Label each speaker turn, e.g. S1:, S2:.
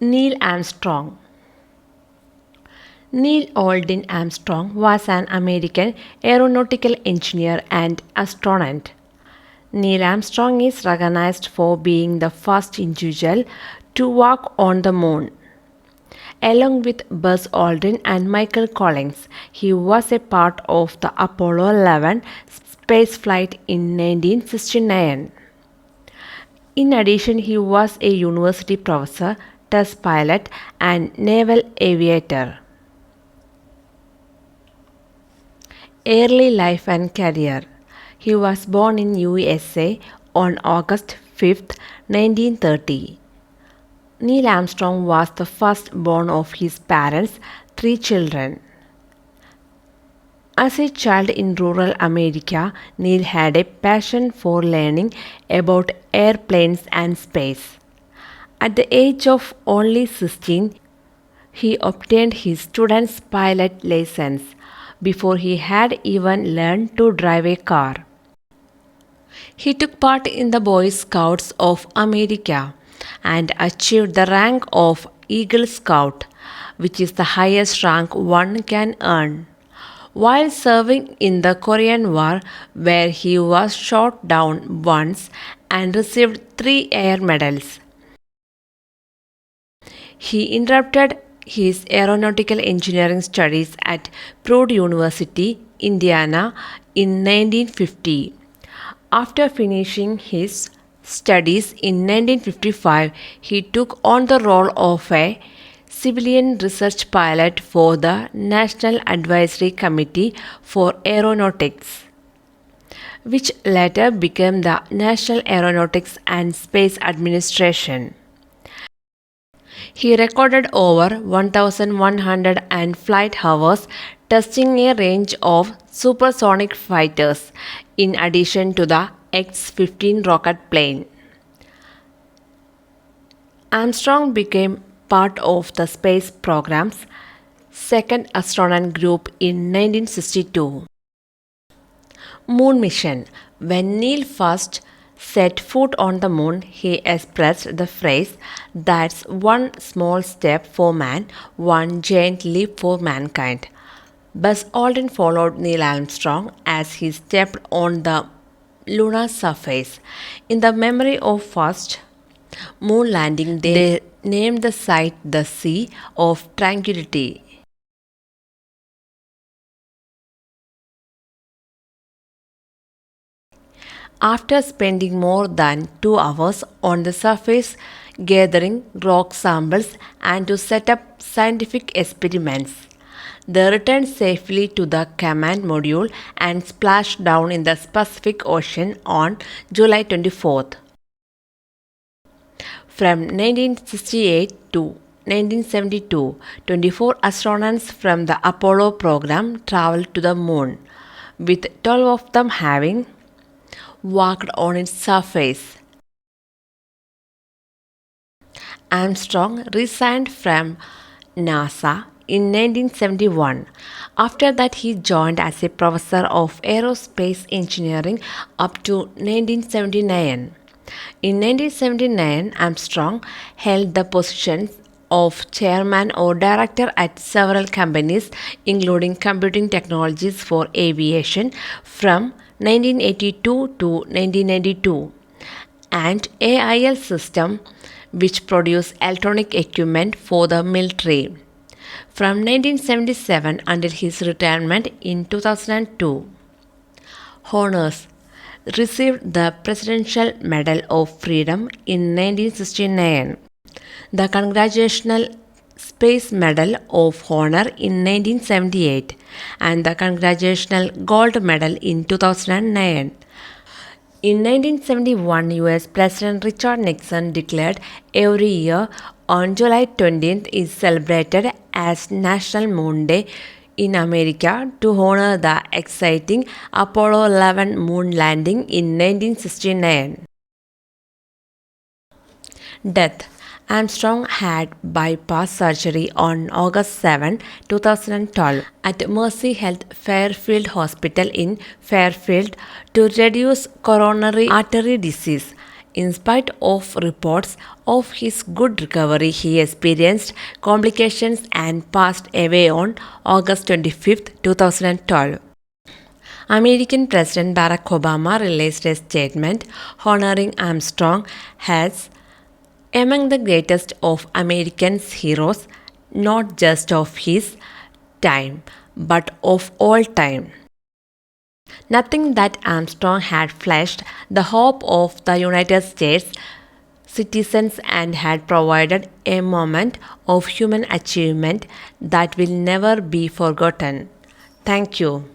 S1: Neil Armstrong. Neil Aldin Armstrong was an American aeronautical engineer and astronaut. Neil Armstrong is recognized for being the first individual to walk on the moon. Along with Buzz Aldrin and Michael Collins, he was a part of the Apollo 11 spaceflight in 1969. In addition, he was a university professor, test pilot, and naval aviator. Early life and career. He was born in USA on August 5, 1930. Neil Armstrong was the first born of his parents' three children. As a child in rural America, Neil had a passion for learning about airplanes and space. At the age of only 16, he obtained his student's pilot license before he had even learned to drive a car. He took part in the Boy Scouts of America and achieved the rank of Eagle Scout, which is the highest rank one can earn. While serving in the Korean War, where he was shot down once and received three air medals, he interrupted his aeronautical engineering studies at Purdue University, Indiana, in 1950. After finishing his studies in 1955, he took on the role of a civilian research pilot for the National Advisory Committee for Aeronautics, which later became the National Aeronautics and Space Administration. He recorded over 1,100 flight hours testing a range of supersonic fighters in addition to the X-15 rocket plane. Armstrong became part of the space program's second astronaut group in 1962. Moon mission. When Neil first set foot on the moon, he expressed the phrase, "That's one small step for man, one giant leap for mankind." Buzz Aldrin followed Neil Armstrong as he stepped on the lunar surface. In the memory of first moon landing, they named the site the Sea of Tranquility. After spending more than 2 hours on the surface gathering rock samples and to set up scientific experiments, they returned safely to the command module and splashed down in the Pacific Ocean on July 24th. From 1968 to 1972, 24 astronauts from the Apollo program traveled to the moon, with 12 of them having walked on its surface. Armstrong resigned from NASA in 1971. After that, he joined as a professor of aerospace engineering up to 1979. In 1979, Armstrong held the positions of chairman or director at several companies, including Computing Technologies for Aviation from 1982 to 1992, and AIL System, which produced electronic equipment for the military, from 1977 until his retirement in 2002. Honors. Received the Presidential Medal of Freedom in 1969, the Congressional Space Medal of Honor in 1978, and the Congressional Gold Medal in 2009. In 1971, US President Richard Nixon declared every year on July 20th is celebrated as National Moon Day in America to honor the exciting Apollo 11 moon landing in 1969. Death. Armstrong had bypass surgery on August 7, 2012 at Mercy Health Fairfield Hospital in Fairfield to reduce coronary artery disease. In spite of reports of his good recovery, he experienced complications and passed away on August 25, 2012. American President Barack Obama released a statement honoring Armstrong as among the greatest of Americans' heroes, not just of his time, but of all time. Nothing that Armstrong had flashed the hope of the United States citizens and had provided a moment of human achievement that will never be forgotten. Thank you.